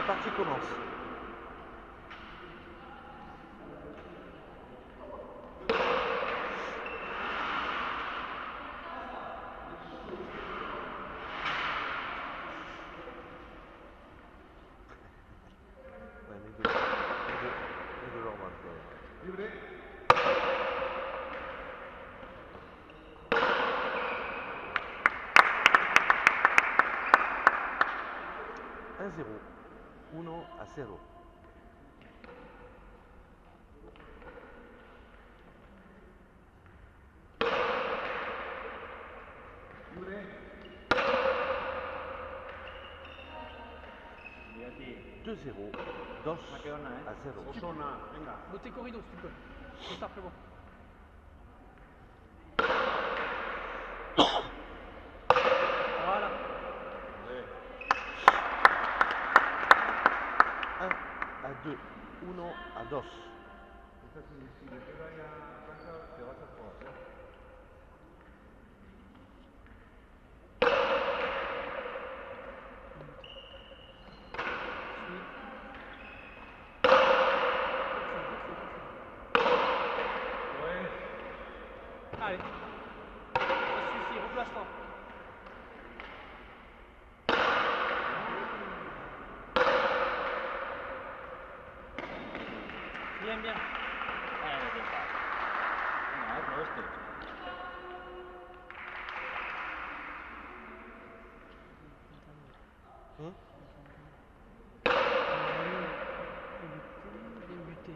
partie commence. Ouais, les deux leur marquent. Libre. 1-0, 1-0. Libre. 2-0, 2-0. Osona, venga. Boté corrido si tu peux. C'est ça, frérot. Voilà. 1-2, 1-2. Esta si le pega ya a Franca, te vas a jugar. Allez. Ça suffit, replace-toi. Bien, bien. Bien buté.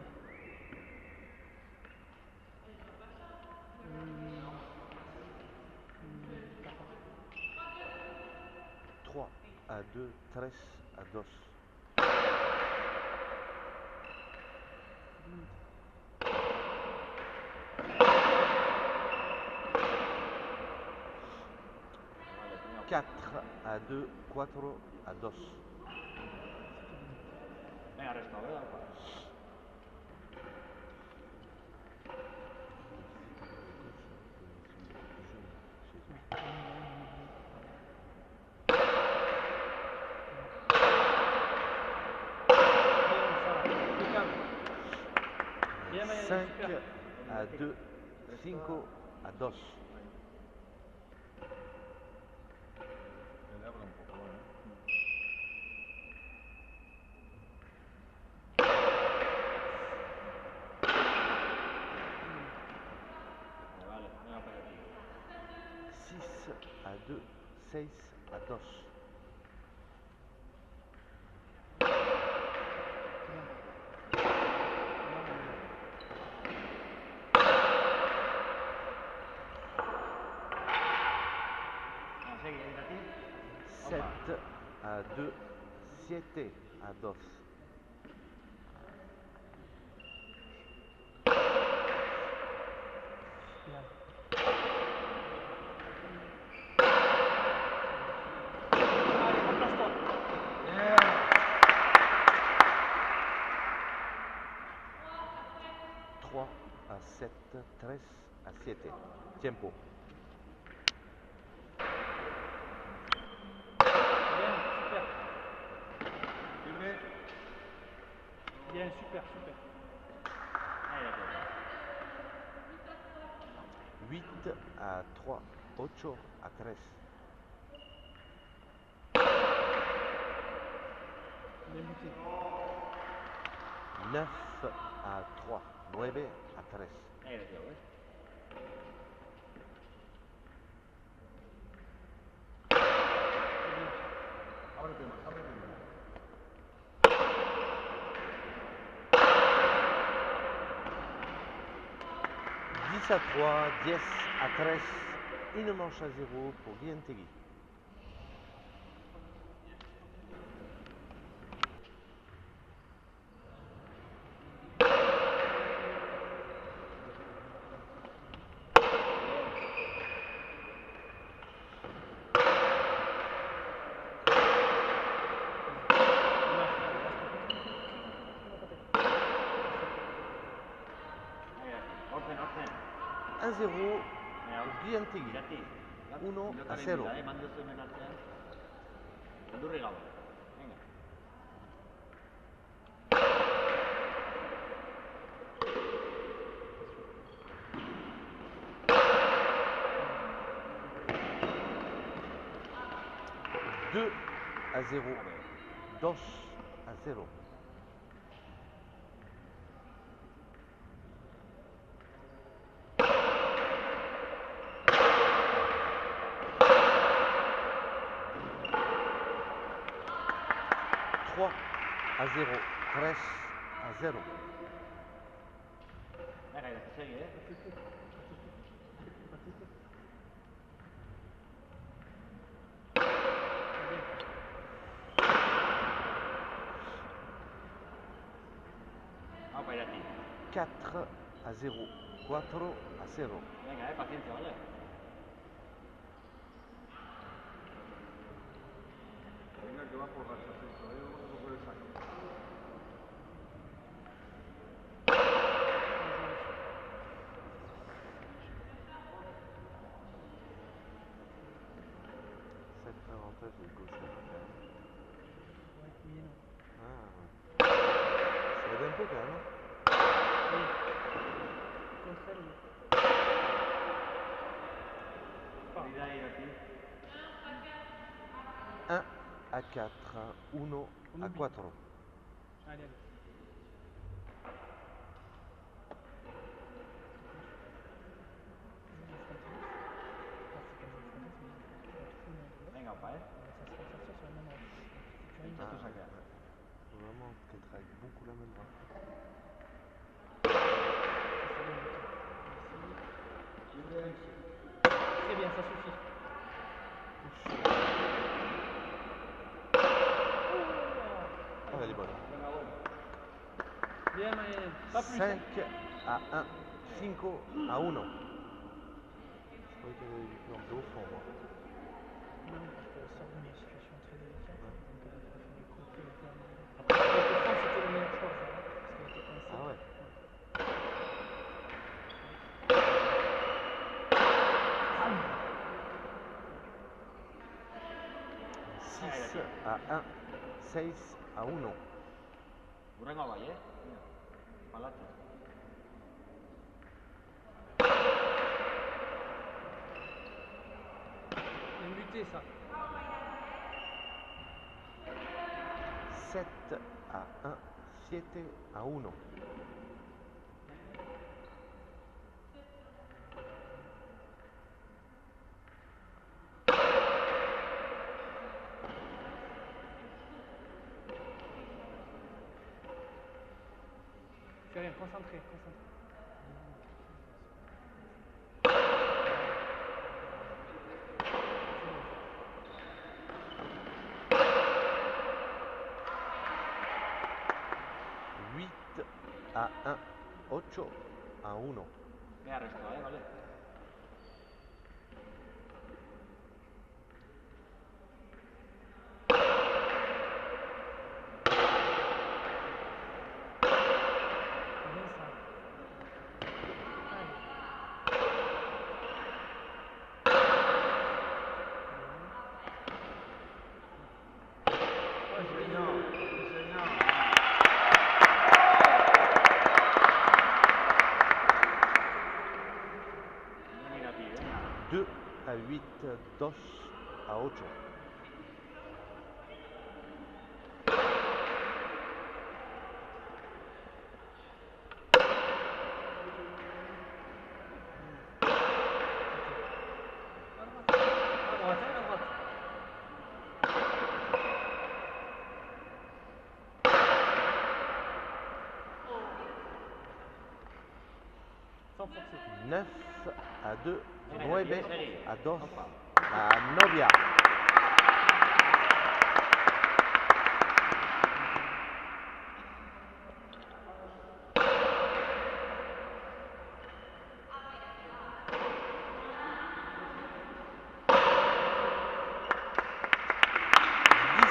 3-2, 3-2. Quatre à 2, 4-2. Venga, resta, ¿verdad? Bien, Maël, 5 super. à 2, 5-2. Le abra un poco, ¿eh? Vale, venga, para aquí. 6 à 2, 6-2. Seguí, ahí, aquí. 7 à 2, 7-2. Bien. Allez, replace-toi. 3-7, 3-7. Tiempo. Bien, super. Libre. Bien, super, super. Ahí, aquí. 8 à 3, 8-3. Bien buté. 9 à 3, 9-3. Ahí, aquí, ¿ves? Ábrete más, ábrete más. 10 à 3, 10-3. Une manche à 0 pour Guillaume Tegui. Ahí, aquí. Orden, orden. 1-0 pour Guillaume Tegui. Gatti. 1-0. Mando su menartean. Andu regalo. Venga. 2 à 0. Allez. 2 à 0. Trois à 0. 3 à 0. Venga, ya se sigue, ¿eh? Vamos para allá, tío. 4 à 0. 4 à 0. Venga, paciencia, ¿vale? Venga, que va por racha, sí, todavía no se puede sacar. 7 avantage et gauche quand même. Ouais, oui et non. Ah, ouais. Ça aide un peu quand même. Hein. Oui. Contre elle, oui. Salida ahí, aquí. 1 à 4. 1 à 4. Allez, allez. Venga, opa, ¿eh? Ça se ressortir sur la même roche. Il faut tout sacar. Faut vraiment qu'elle travaille beaucoup la même droite. C'est bien, ça suffit. Ah, elle est bonne. Bien, Mayenne. Pas plus. 5 à 1. 5 à 1. Je croyais qu'elle avait du plan au fond, moi. Non, parce qu'elle sort d'une situation très délicate. Donc elle a préféré couper et faire. Après, avec le fond, c'était le meilleur choix, ça, parce qu'elle était coincée. Ah ouais. Ouais. 6 à 1. 6 à 1. Venga, vaya, ¿eh? Venga, para adelante. Bien buté, ça. 7 à 1. 7 à 1. Fais rien, concentré, concentré. 8 à 1. 8 à 1. Venga, resto, ¿vale? Bien ça. Allez. C'est génial, c'est génial. Mira, tío, ¿eh? 2 à 8. 2 à 8. À droite, hein, à droite. Sans forcer. 9 à 2. Venga, 9 tío, seguí. à 2. Opa. À Novia.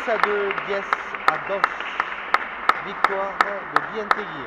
À 2, 10 à 2. Victoire de Dientegui.